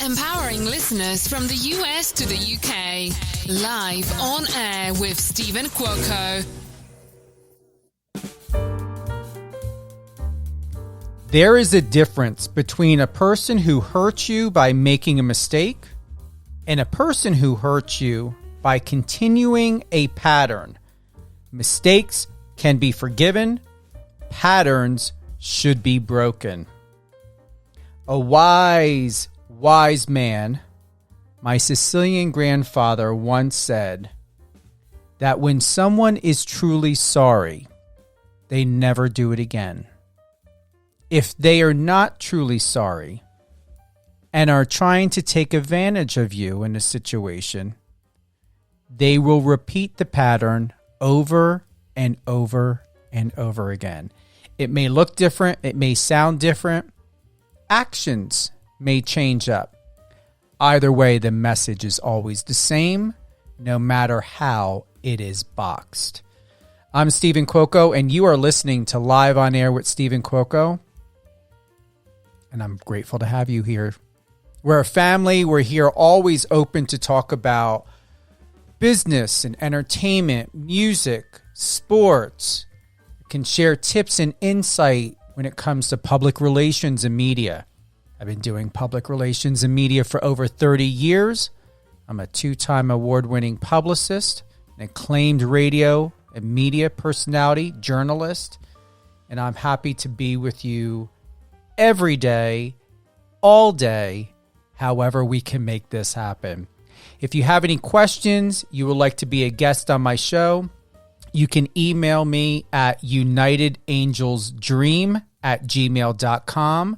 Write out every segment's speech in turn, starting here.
Empowering listeners from the US to the UK. Live on air with Stephen Cuoco. There is a difference between a person who hurts you by making a mistake and a person who hurts you by continuing a pattern. Mistakes can be forgiven. Patterns should be broken. A wise man, my Sicilian grandfather once said that when someone is truly sorry, they never do it again. If they are not truly sorry and are trying to take advantage of you in a situation, they will repeat the pattern over and over and over again. It may look different. It may sound different. Actions may change up. Either way, the message is always the same, no matter how it is boxed. I'm Stephen Cuoco, and you are listening to Live on Air with Stephen Cuoco. And I'm grateful to have you here. We're a family. We're here always open to talk about business and entertainment, music, sports. We can share tips and insight when it comes to public relations and media. I've been doing public relations and media for over 30 years. I'm a 2-time award-winning publicist, an acclaimed radio and media personality, journalist, and I'm happy to be with you every day, all day, however we can make this happen. If you have any questions, you would like to be a guest on my show, you can email me at unitedangelsdream@gmail.com.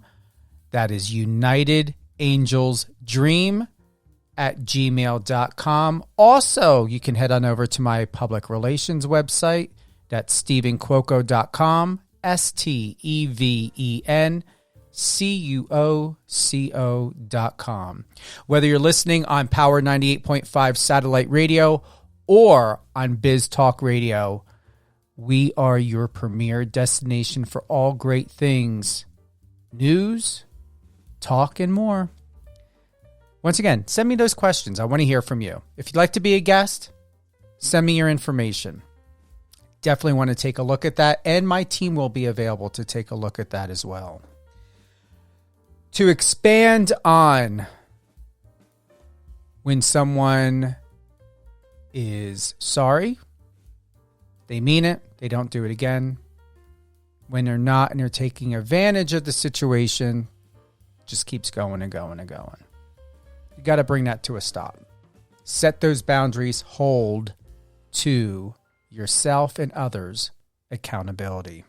That is unitedangelsdream@gmail.com. Also, you can head on over to my public relations website. That's stephencuoco.com, STEVENCUOCO.com. Whether you're listening on Power 98.5 satellite radio or on Biz Talk Radio, we are your premier destination for all great things, news, talk, and more. Once again, send me those questions. I want to hear from you. If you'd like to be a guest, send me your information. Definitely want to take a look at that, and my team will be available to take a look at that as well. To expand on when someone is sorry, they mean it, they don't do it again. When they're not and they're taking advantage of the situation, it just keeps going and going and going. You got to bring that to a stop. Set those boundaries, hold to yourself and others accountability.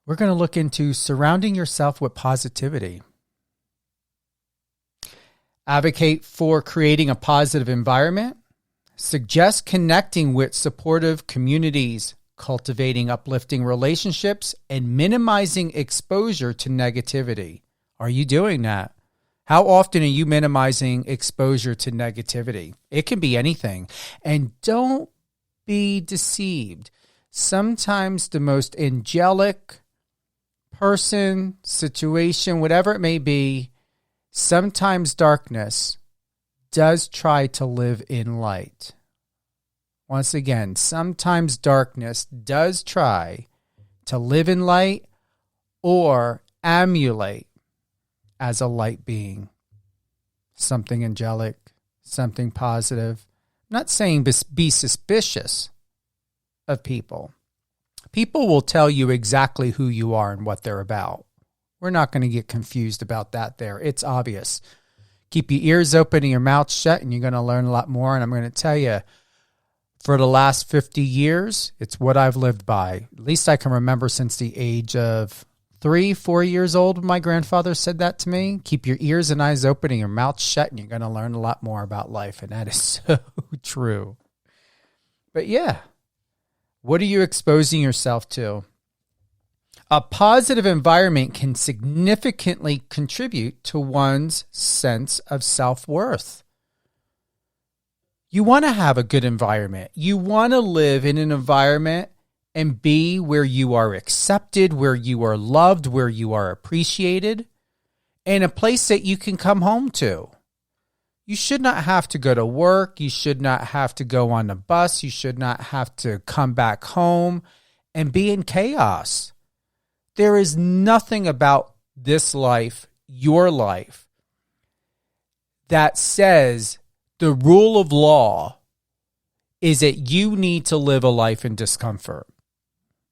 We're going to look into surrounding yourself with positivity. Advocate for creating a positive environment. Suggest connecting with supportive communities, cultivating uplifting relationships, and minimizing exposure to negativity. Are you doing that? How often are you minimizing exposure to negativity? It can be anything. And don't be deceived. Sometimes the most angelic person, situation, whatever it may be, sometimes darkness does try to live in light. Once again, sometimes darkness does try to live in light or emulate as a light being. Something angelic, something positive. I'm not saying be suspicious of people. People will tell you exactly who you are and what they're about. We're not going to get confused about that there. It's obvious. Keep your ears open and your mouth shut, and you're going to learn a lot more. And I'm going to tell you, for the last 50 years, it's what I've lived by. At least I can remember since the age of 3-4 years old, my grandfather said that to me. Keep your ears and eyes open and your mouth shut, and you're going to learn a lot more about life. And that is so true. But yeah, what are you exposing yourself to? A positive environment can significantly contribute to one's sense of self-worth. You want to have a good environment. You want to live in an environment and be where you are accepted, where you are loved, where you are appreciated. and a place that you can come home to. You should not have to go to work. You should not have to go on a bus. You should not have to come back home and be in chaos. There is nothing about this life, your life, that says the rule of law is that you need to live a life in discomfort.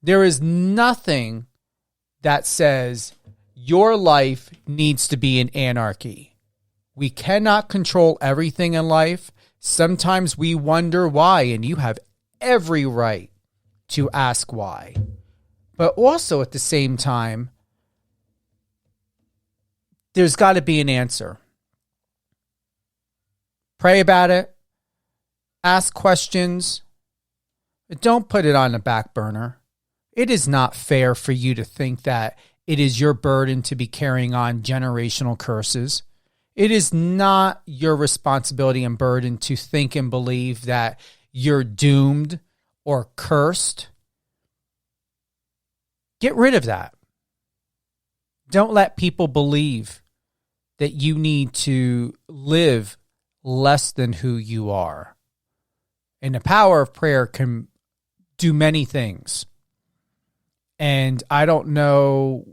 There is nothing that says your life needs to be in anarchy. We cannot control everything in life. Sometimes we wonder why, and you have every right to ask why. But also at the same time, there's got to be an answer. Pray about it. Ask questions. But don't put it on the back burner. It is not fair for you to think that it is your burden to be carrying on generational curses. It is not your responsibility and burden to think and believe that you're doomed or cursed. Get rid of that. Don't let people believe that you need to live less than who you are. And the power of prayer can do many things. And I don't know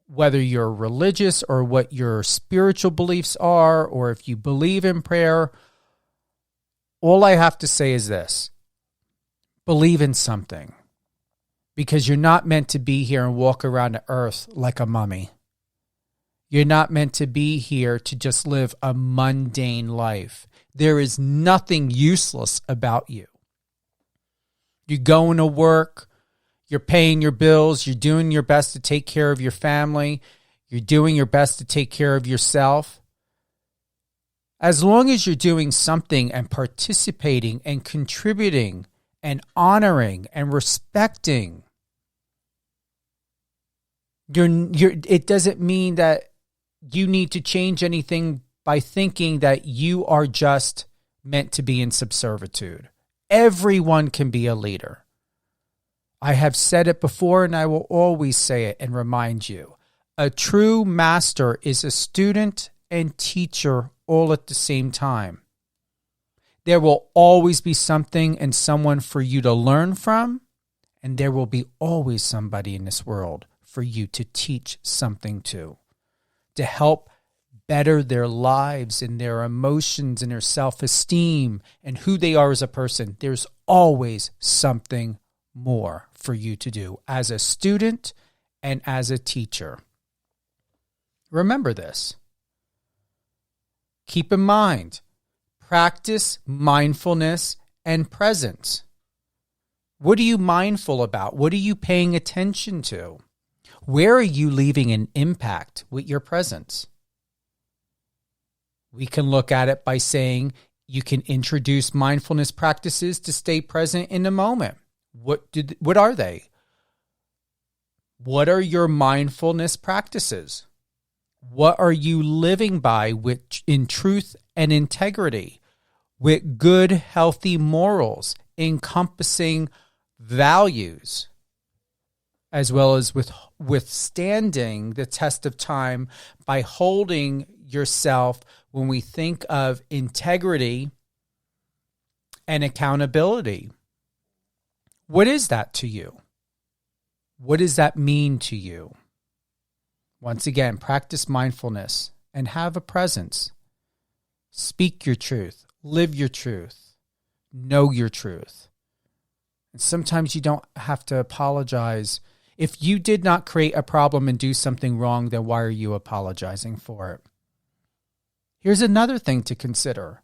whether you're religious or what your spiritual beliefs are, or if you believe in prayer. All I have to say is this: believe in something, because you're not meant to be here and walk around the earth like a mummy. You're not meant to be here to just live a mundane life. There is nothing useless about you. You're going to work. You're paying your bills. You're doing your best to take care of your family. You're doing your best to take care of yourself. As long as you're doing something and participating and contributing and honoring and respecting, it doesn't mean that you need to change anything by thinking that you are just meant to be in subservitude. Everyone can be a leader. I have said it before, and I will always say it and remind you. A true master is a student and teacher all at the same time. There will always be something and someone for you to learn from, and there will be always somebody in this world for you to teach something to help better their lives and their emotions and their self-esteem and who they are as a person. There's always something more for you to do as a student and as a teacher. Remember this. Keep in mind, practice mindfulness and presence. What are you mindful about? What are you paying attention to? Where are you leaving an impact with your presence? We can look at it by saying you can introduce mindfulness practices to stay present in the moment. What are they? What are your mindfulness practices? What are you living by in truth and integrity, with good, healthy morals, encompassing values, as well as with withstanding the test of time by holding yourself when we think of integrity and accountability? What is that to you? What does that mean to you? Once again, practice mindfulness and have a presence. Speak your truth. Live your truth. Know your truth. And sometimes you don't have to apologize. If you did not create a problem and do something wrong, then why are you apologizing for it? Here's another thing to consider.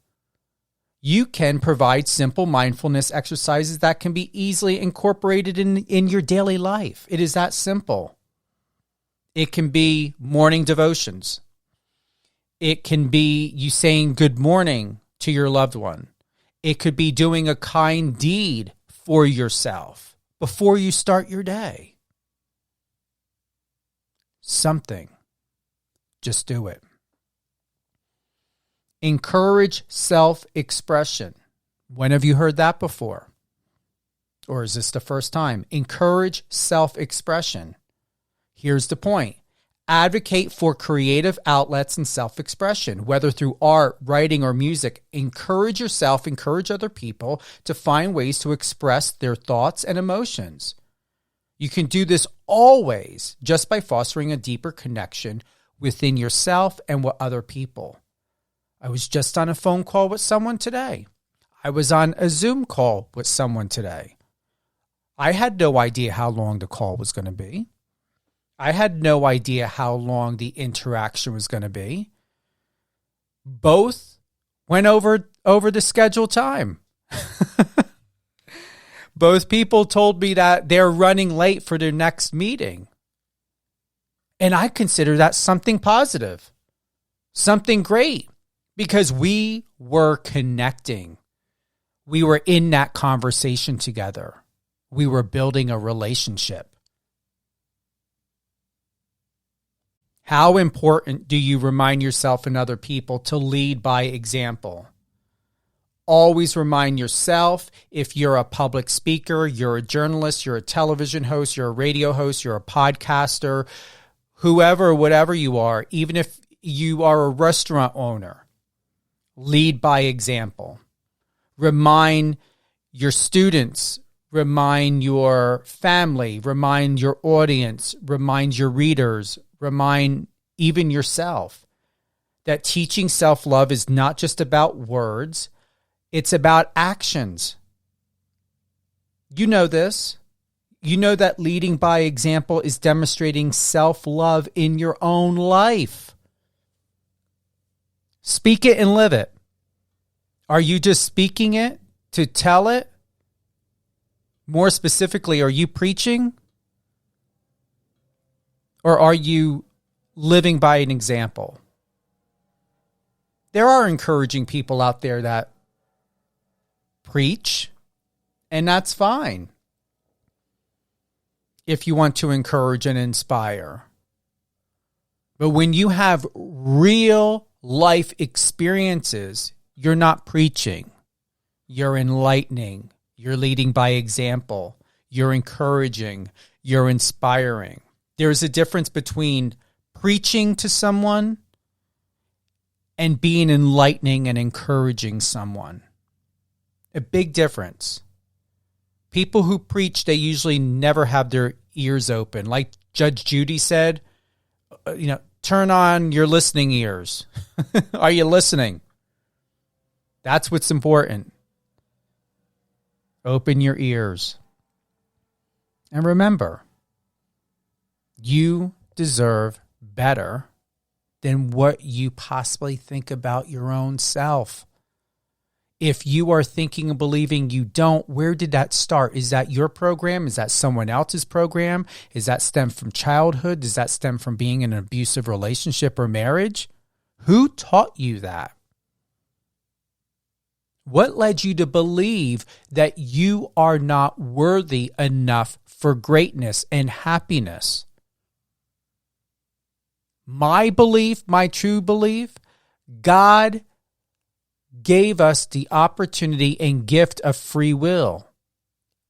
You can provide simple mindfulness exercises that can be easily incorporated in your daily life. It is that simple. It can be morning devotions. It can be you saying good morning to your loved one. It could be doing a kind deed for yourself before you start your day. Something. Just do it. Encourage self-expression. When have you heard that before? Or is this the first time? Encourage self-expression. Here's the point. Advocate for creative outlets and self-expression, whether through art, writing, or music. Encourage yourself, encourage other people to find ways to express their thoughts and emotions. You can do this always just by fostering a deeper connection within yourself and with other people. I was just on a phone call with someone today. I was on a Zoom call with someone today. I had no idea how long the call was going to be. I had no idea how long the interaction was going to be. Both went over the scheduled time. Both people told me that they're running late for their next meeting. And I consider that something positive, something great, because we were connecting. We were in that conversation together. We were building a relationship. How important do you remind yourself and other people to lead by example? Always remind yourself, if you're a public speaker, you're a journalist, you're a television host, you're a radio host, you're a podcaster, whoever, whatever you are, even if you are a restaurant owner, lead by example. Remind your students, remind your family, remind your audience, remind your readers, remind even yourself that teaching self-love is not just about words, it's about actions. You know this. You know that leading by example is demonstrating self-love in your own life. Speak it and live it. Are you just speaking it to tell it? More specifically, are you preaching? Or are you living by an example? There are encouraging people out there that preach, and that's fine if you want to encourage and inspire. But when you have real life experiences, you're not preaching. You're enlightening. You're leading by example. You're encouraging. You're inspiring. There's a difference between preaching to someone and being enlightening and encouraging someone. A big difference. People who preach, they usually never have their ears open. Like Judge Judy said, turn on your listening ears. Are you listening? That's what's important. Open your ears. And remember, you deserve better than what you possibly think about your own self. If you are thinking and believing you don't, where did that start? Is that your program? Is that someone else's program? Is that stem from childhood? Does that stem from being in an abusive relationship or marriage? Who taught you that? What led you to believe that you are not worthy enough for greatness and happiness? My belief, my true belief, God gave us the opportunity and gift of free will.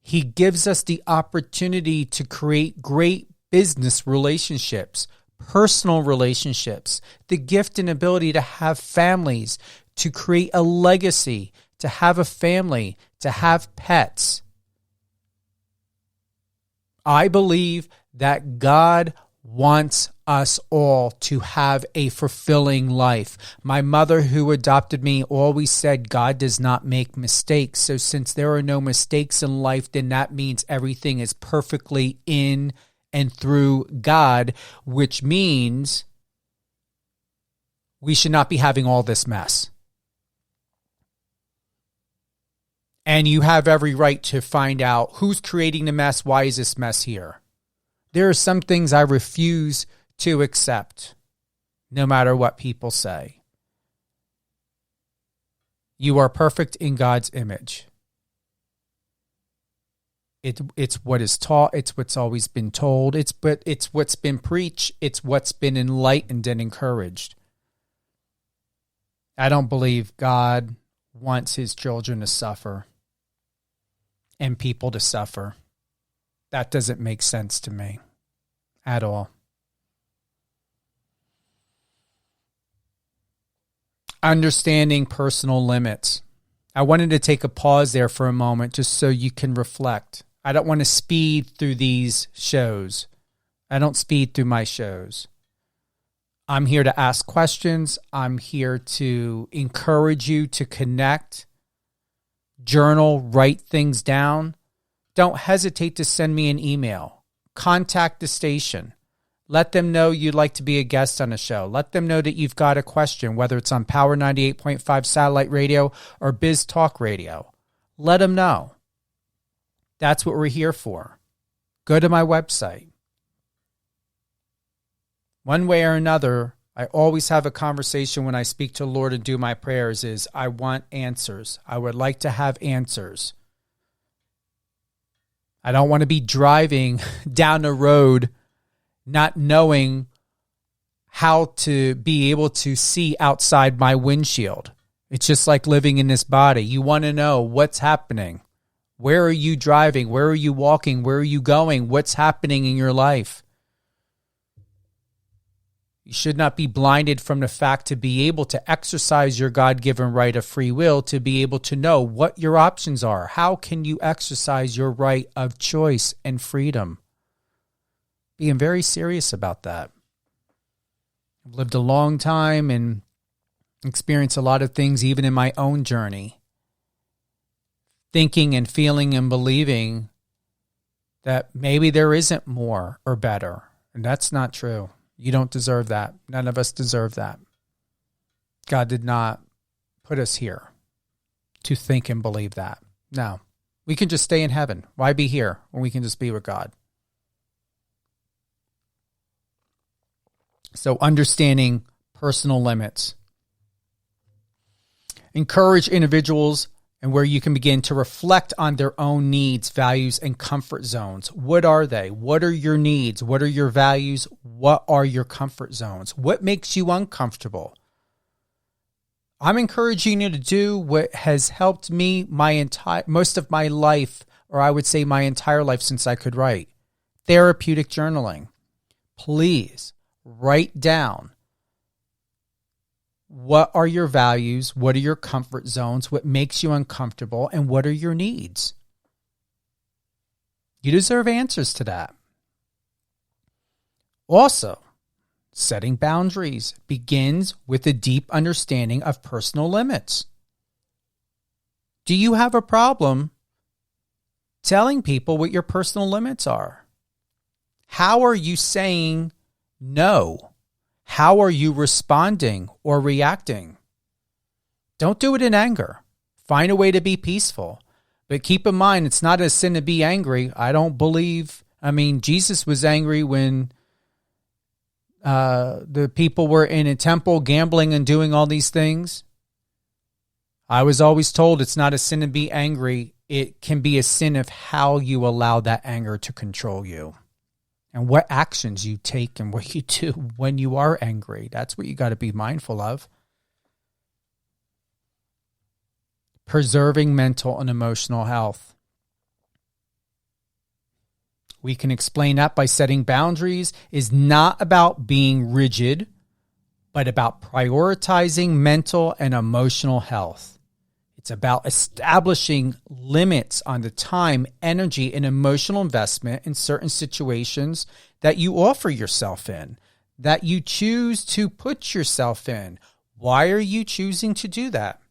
He gives us the opportunity to create great business relationships, personal relationships, the gift and ability to have families, to create a legacy, to have a family, to have pets. I believe that God wants us all to have a fulfilling life. My mother, who adopted me, always said God does not make mistakes. So since there are no mistakes in life, then that means everything is perfectly in and through God, which means we should not be having all this mess. And you have every right to find out who's creating the mess. Why is this mess here? There are some things I refuse to accept, no matter what people say. You are perfect in God's image. It's what is taught. It's what's always been told. It's what's been preached. It's what's been enlightened and encouraged. I don't believe God wants his children to suffer and people to suffer. That doesn't make sense to me at all. Understanding personal limits. I wanted to take a pause there for a moment just so you can reflect. I don't want to speed through these shows. I don't speed through my shows. I'm here to ask questions. I'm here to encourage you to connect, journal, write things down. Don't hesitate to send me an email. Contact the station. Let them know you'd like to be a guest on a show. Let them know that you've got a question, whether it's on Power 98.5 satellite radio or Biz Talk Radio. Let them know. That's what we're here for. Go to my website. One way or another, I always have a conversation when I speak to the Lord and do my prayers is I want answers. I would like to have answers. I don't want to be driving down the road not knowing how to be able to see outside my windshield. It's just like living in this body. You want to know what's happening. Where are you driving? Where are you walking? Where are you going? What's happening in your life? You should not be blinded from the fact to be able to exercise your God-given right of free will, to be able to know what your options are. How can you exercise your right of choice and freedom? Being very serious about that. I've lived a long time and experienced a lot of things even in my own journey. Thinking and feeling and believing that maybe there isn't more or better. And that's not true. You don't deserve that. None of us deserve that. God did not put us here to think and believe that. No. We can just stay in heaven. Why be here when we can just be with God? So understanding personal limits. Encourage individuals and where you can begin to reflect on their own needs, values, and comfort zones. What are they? What are your needs? What are your values? What are your comfort zones? What makes you uncomfortable? I'm encouraging you to do what has helped me most of my life, or I would say my entire life since I could write. Therapeutic journaling. Please write down what are your values, what are your comfort zones, what makes you uncomfortable, and what are your needs. You deserve answers to that. Also, setting boundaries begins with a deep understanding of personal limits. Do you have a problem telling people what your personal limits are? How are you saying no? How are you responding or reacting? Don't do it in anger. Find a way to be peaceful. But keep in mind, it's not a sin to be angry. Jesus was angry when the people were in a temple gambling and doing all these things. I was always told it's not a sin to be angry. It can be a sin of how you allow that anger to control you. And what actions you take and what you do when you are angry. That's what you got to be mindful of. Preserving mental and emotional health. We can explain that by setting boundaries is not about being rigid, but about prioritizing mental and emotional health. It's about establishing limits on the time, energy, and emotional investment in certain situations that you offer yourself in, that you choose to put yourself in. Why are you choosing to do that?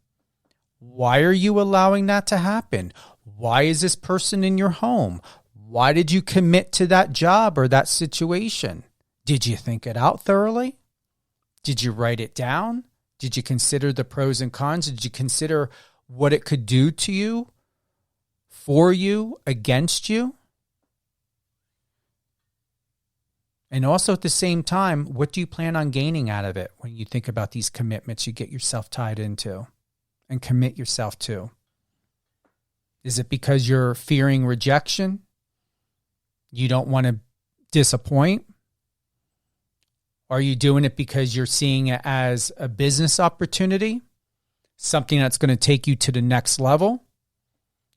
Why are you allowing that to happen? Why is this person in your home? Why did you commit to that job or that situation? Did you think it out thoroughly? Did you write it down? Did you consider the pros and cons? Did you consider what it could do to you, for you, against you? And also at the same time, what do you plan on gaining out of it when you think about these commitments you get yourself tied into and commit yourself to? Is it because you're fearing rejection? You don't want to disappoint? Are you doing it because you're seeing it as a business opportunity? Something that's going to take you to the next level?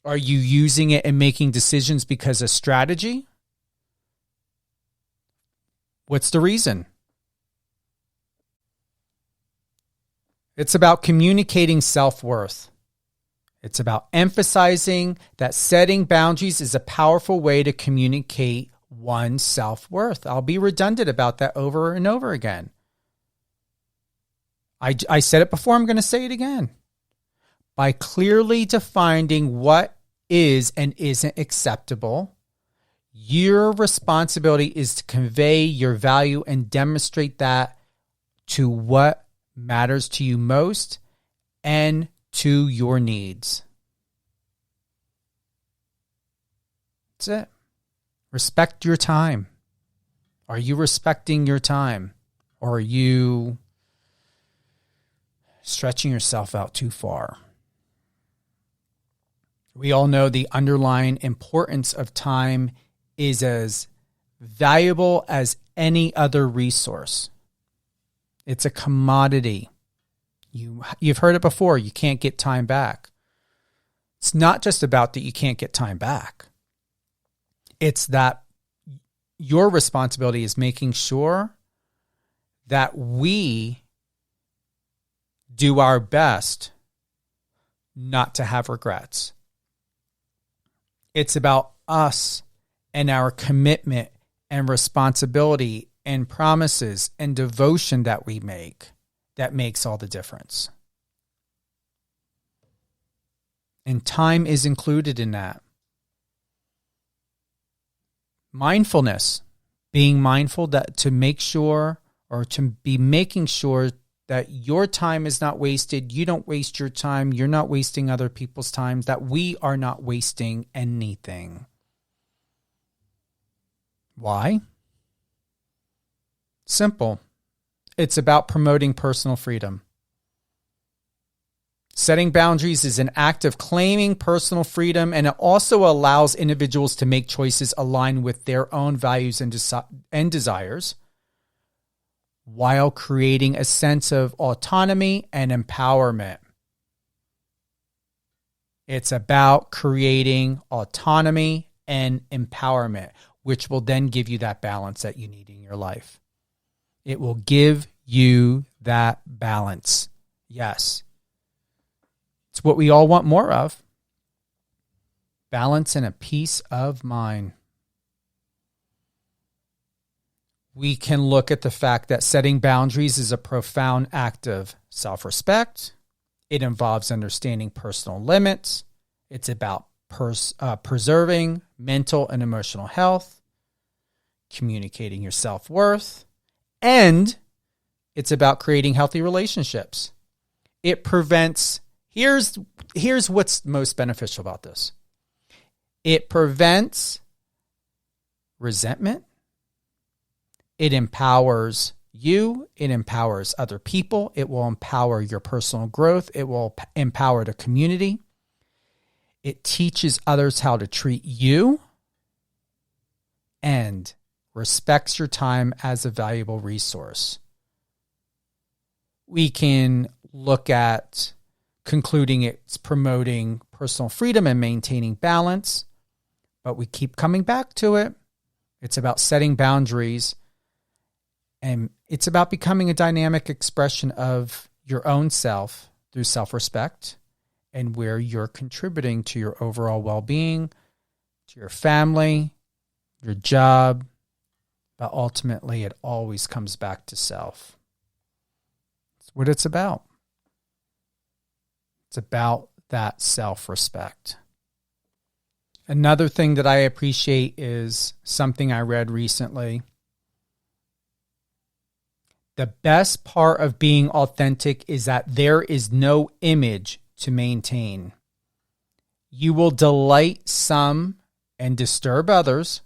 Are you using it and making decisions because of strategy? What's the reason? It's about communicating self-worth. It's about emphasizing that setting boundaries is a powerful way to communicate one's self-worth. I'll be redundant about that over and over again. I said it before, I'm going to say it again. By clearly defining what is and isn't acceptable, your responsibility is to convey your value and demonstrate that to what matters to you most and to your needs. That's it. Respect your time. Are you respecting your time? Or are you stretching yourself out too far? We all know the underlying importance of time is as valuable as any other resource. It's a commodity. You've heard it before. You can't get time back. It's not just about that you can't get time back. It's that your responsibility is making sure that we do our best not to have regrets. It's about us and our commitment and responsibility and promises and devotion that we make that makes all the difference. And time is included in that. Mindfulness, being mindful that to make sure or to be making sure that your time is not wasted. You don't waste your time. You're not wasting other people's time. That we are not wasting anything. Why? Simple. It's about promoting personal freedom. Setting boundaries is an act of claiming personal freedom, and it also allows individuals to make choices aligned with their own values and desires, while creating a sense of autonomy and empowerment. It's about creating autonomy and empowerment, which will then give you that balance that you need in your life. It will give you that balance. Yes. It's what we all want more of. Balance and a peace of mind. We can look at the fact that setting boundaries is a profound act of self-respect. It involves understanding personal limits. It's about preserving mental and emotional health, communicating your self-worth, and it's about creating healthy relationships. It prevents, here's what's most beneficial about this. It prevents resentment. It empowers you. It empowers other people. It will empower your personal growth. It will empower the community. It teaches others how to treat you and respects your time as a valuable resource. We can look at concluding it's promoting personal freedom and maintaining balance, but we keep coming back to it. It's about setting boundaries. And it's about becoming a dynamic expression of your own self through self-respect and where you're contributing to your overall well-being, to your family, your job. But ultimately, it always comes back to self. That's what it's about. It's about that self-respect. Another thing that I appreciate is something I read recently. The best part of being authentic is that there is no image to maintain. You will delight some and disturb others,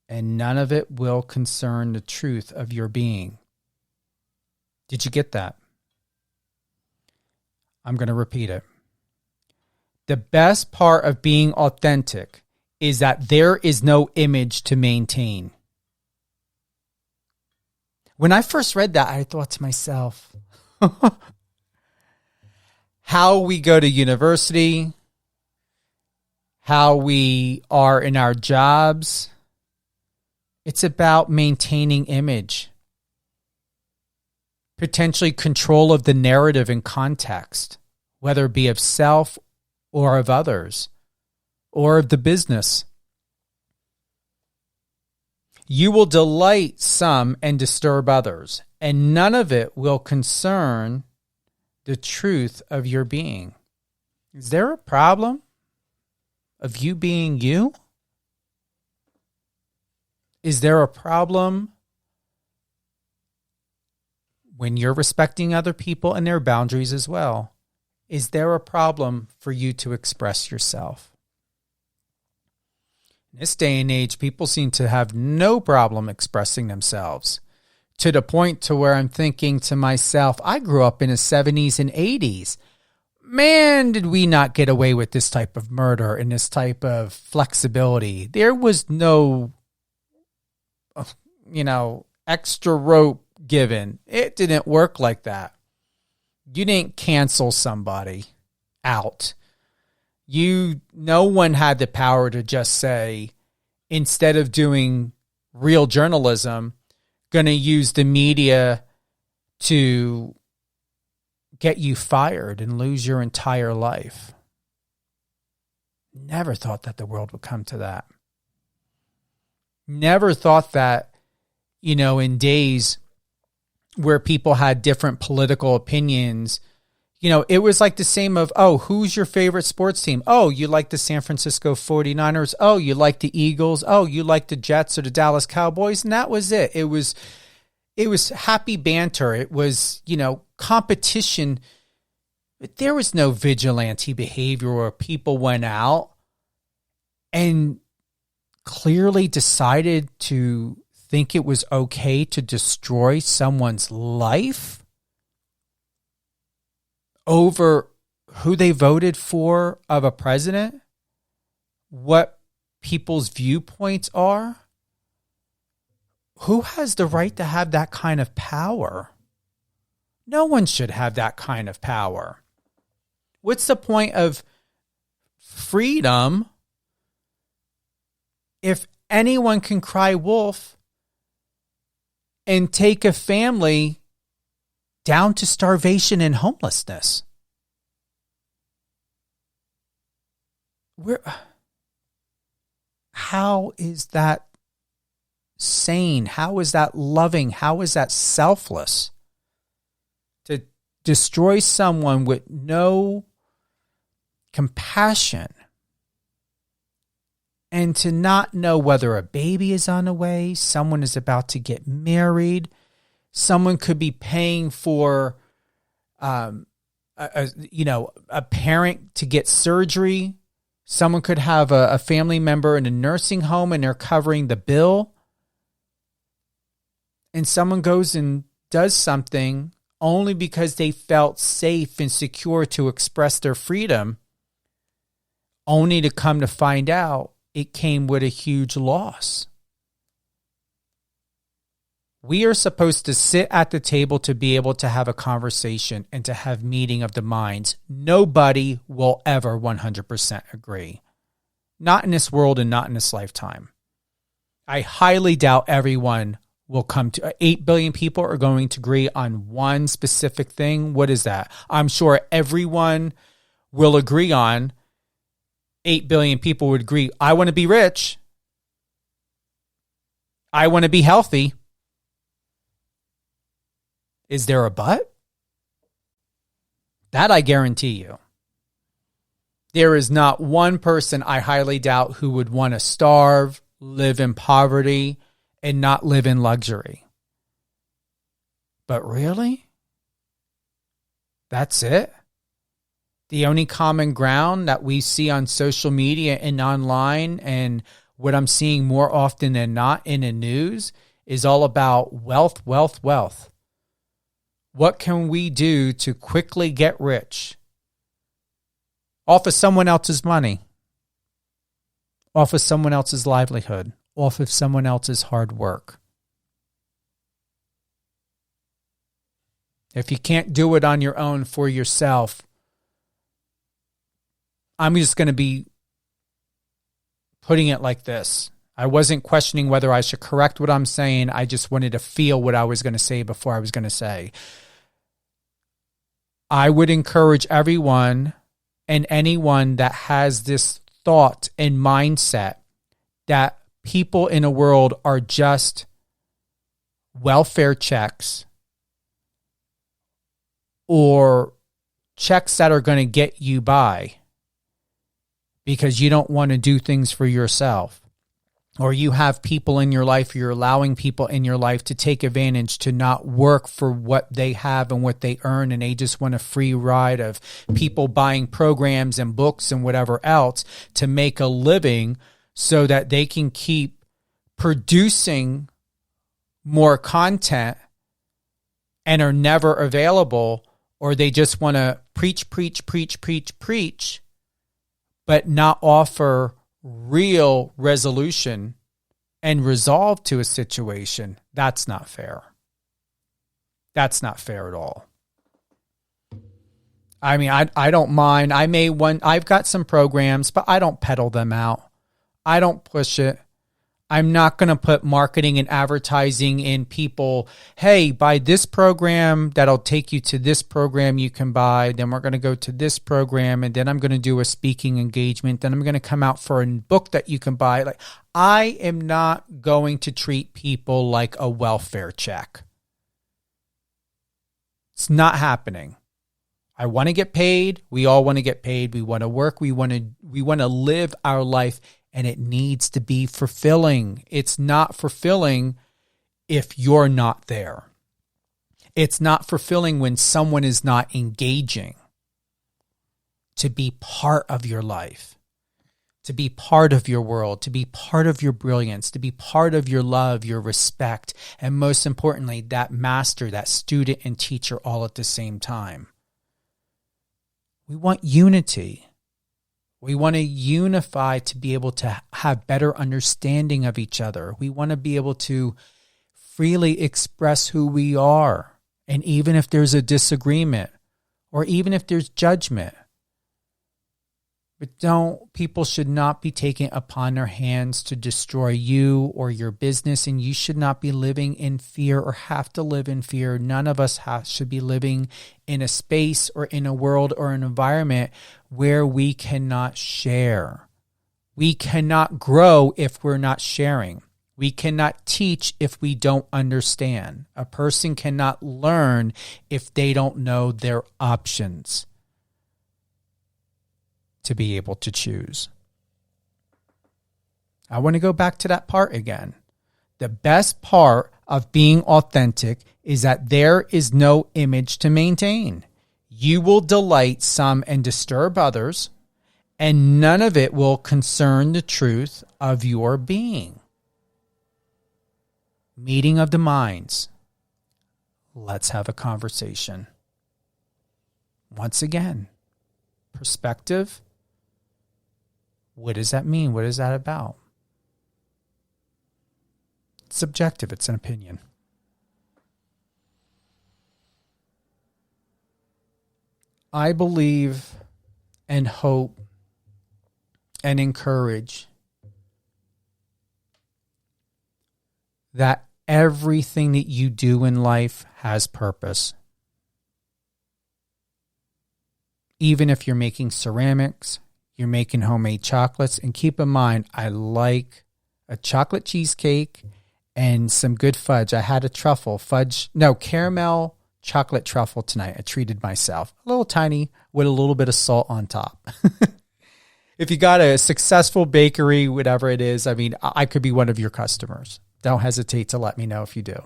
and none of it will concern the truth of your being. Did you get that? I'm going to repeat it. The best part of being authentic is that there is no image to maintain. When I first read that, I thought to myself, how we go to university, how we are in our jobs, it's about maintaining image. potentially control of the narrative and context, whether it be of self or of others or of the business. You will delight some and disturb others, and none of it will concern the truth of your being. Is there a problem of you being you? Is there a problem when you're respecting other people and their boundaries as well? Is there a problem for you to express yourself? In this day and age, people seem to have no problem expressing themselves, to the point to where I'm thinking to myself, I grew up in the 70s and 80s. Man, did we not get away with this type of murder and this type of flexibility. There was no, extra rope given. It didn't work like that. You didn't cancel somebody out. No one had the power to just say, instead of doing real journalism, going to use the media to get you fired and lose your entire life. Never thought that the world would come to that. Never thought that, in days where people had different political opinions, it was like the same of, oh, who's your favorite sports team? Oh, you like the San Francisco 49ers. Oh, you like the Eagles. Oh, you like the Jets or the Dallas Cowboys. And that was it. It was happy banter. It was, competition. But there was no vigilante behavior where people went out and clearly decided to think it was okay to destroy someone's life over who they voted for of a president, what people's viewpoints are. Who has the right to have that kind of power? No one should have that kind of power. What's the point of freedom if anyone can cry wolf and take a family down to starvation and homelessness? How is that sane? How is that loving? How is that selfless? To destroy someone with no compassion and to not know whether a baby is on the way, someone is about to get married, someone could be paying for a parent to get surgery. Someone could have a family member in a nursing home and they're covering the bill. And someone goes and does something only because they felt safe and secure to express their freedom, only to come to find out it came with a huge loss. We are supposed to sit at the table to be able to have a conversation and to have meeting of the minds. Nobody will ever 100% agree. Not in this world and not in this lifetime. I highly doubt everyone will come to 8 billion people are going to agree on one specific thing. What is that? I'm sure everyone will agree on 8 billion people would agree. I want to be rich. I want to be healthy. Is there a but? That I guarantee you. There is not one person I highly doubt who would want to starve, live in poverty, and not live in luxury. But really? That's it? The only common ground that we see on social media and online, and what I'm seeing more often than not in the news, is all about wealth, wealth, wealth. What can we do to quickly get rich? Off of someone else's money. Off of someone else's livelihood. Off of someone else's hard work. If you can't do it on your own for yourself, I'm just going to be putting it like this. I wasn't questioning whether I should correct what I'm saying. I just wanted to feel what I was going to say before I was going to say. I would encourage everyone and anyone that has this thought and mindset that people in the world are just welfare checks or checks that are going to get you by because you don't want to do things for yourself, or you have people in your life, you're allowing people in your life to take advantage, to not work for what they have and what they earn, and they just want a free ride of people buying programs and books and whatever else to make a living so that they can keep producing more content and are never available, or they just want to preach, but not offer real resolution and resolve to a situation. That's not fair. That's not fair at all. I mean, I don't mind. I've got some programs, but I don't peddle them out. I don't push it. I'm not going to put marketing and advertising in people. Hey, buy this program that'll take you to this program you can buy. Then we're going to go to this program, and then I'm going to do a speaking engagement. Then I'm going to come out for a book that you can buy. Like, I am not going to treat people like a welfare check. It's not happening. I want to get paid. We all want to get paid. We want to work. We want to live our life. And it needs to be fulfilling. It's not fulfilling if you're not there. It's not fulfilling when someone is not engaging to be part of your life, to be part of your world, to be part of your brilliance, to be part of your love, your respect, and most importantly, that master, that student and teacher all at the same time. We want unity. We want to unify to be able to have better understanding of each other. We want to be able to freely express who we are. And even if there's a disagreement or even if there's judgment, but people should not be taking it upon their hands to destroy you or your business, and you should not be living in fear or have to live in fear. None of us should be living in a space or in a world or an environment where we cannot share. We cannot grow if we're not sharing. We cannot teach if we don't understand. A person cannot learn if they don't know their options to be able to choose. I want to go back to that part again. The best part of being authentic is that there is no image to maintain. You will delight some and disturb others, and none of it will concern the truth of your being. Meeting of the minds. Let's have a conversation. Once again, perspective. What does that mean? What is that about? It's subjective. It's an opinion. I believe and hope and encourage that everything that you do in life has purpose. Even if you're making ceramics, you're making homemade chocolates. And keep in mind, I like a chocolate cheesecake and some good fudge. I had a caramel chocolate truffle tonight. I treated myself. A little tiny with a little bit of salt on top. If you got a successful bakery, whatever it is, I mean, I could be one of your customers. Don't hesitate to let me know if you do.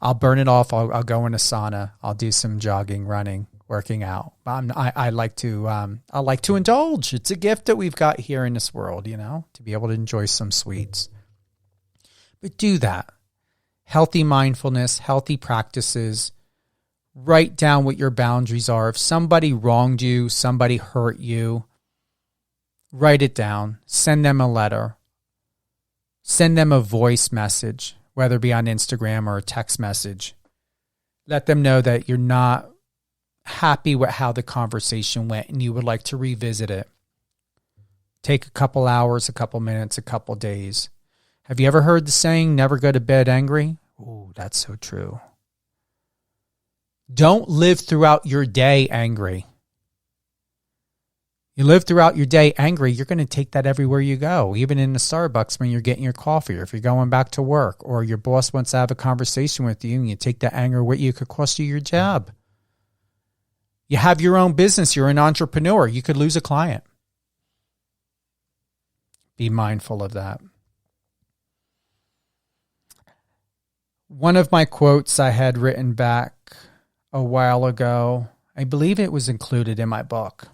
I'll burn it off. I'll go in a sauna. I'll do some jogging, running, working out. I like to indulge. It's a gift that we've got here in this world, to be able to enjoy some sweets. But do that. Healthy mindfulness, healthy practices. Write down what your boundaries are. If somebody wronged you, somebody hurt you, write it down. Send them a letter. Send them a voice message, whether it be on Instagram or a text message. Let them know that you're not happy with how the conversation went and you would like to revisit it. Take a couple hours, a couple minutes, a couple days. Have you ever heard the saying, never go to bed angry? Oh, that's so true. Don't live throughout your day angry. You live throughout your day angry, you're going to take that everywhere you go, even in the Starbucks when you're getting your coffee, or if you're going back to work, or your boss wants to have a conversation with you and you take that anger with you, it could cost you your job. You have your own business, you're an entrepreneur, you could lose a client. Be mindful of that. One of my quotes I had written back a while ago, I believe it was included in my book.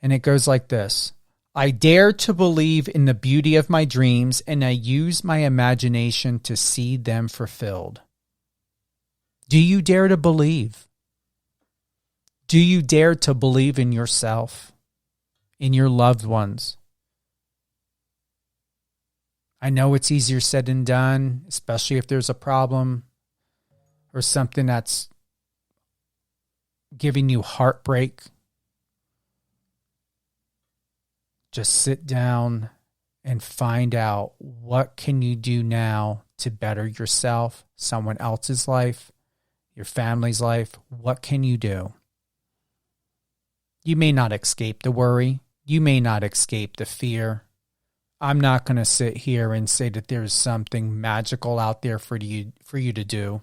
And it goes like this: I dare to believe in the beauty of my dreams, and I use my imagination to see them fulfilled. Do you dare to believe? Do you dare to believe in yourself, in your loved ones? I know it's easier said than done, especially if there's a problem or something that's giving you heartbreak. Just sit down and find out, what can you do now to better yourself, someone else's life, your family's life? What can you do? You may not escape the worry. You may not escape the fear. I'm not going to sit here and say that there's something magical out there for you to do.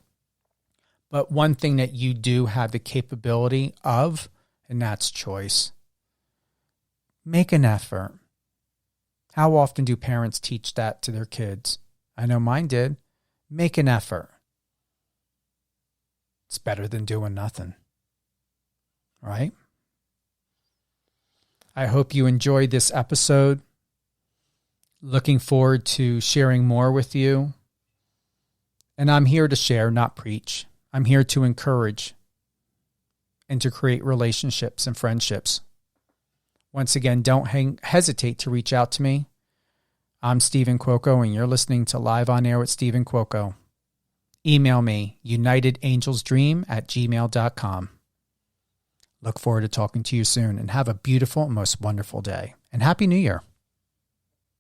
But one thing that you do have the capability of, and that's choice. Make an effort. How often do parents teach that to their kids? I know mine did. Make an effort. It's better than doing nothing. Right? I hope you enjoyed this episode. Looking forward to sharing more with you. And I'm here to share, not preach. I'm here to encourage and to create relationships and friendships. Once again, don't hesitate to reach out to me. I'm Stephen Cuoco, and you're listening to Live on Air with Stephen Cuoco. Email me, unitedangelsdream@gmail.com. Look forward to talking to you soon, and have a beautiful and most wonderful day. And Happy New Year.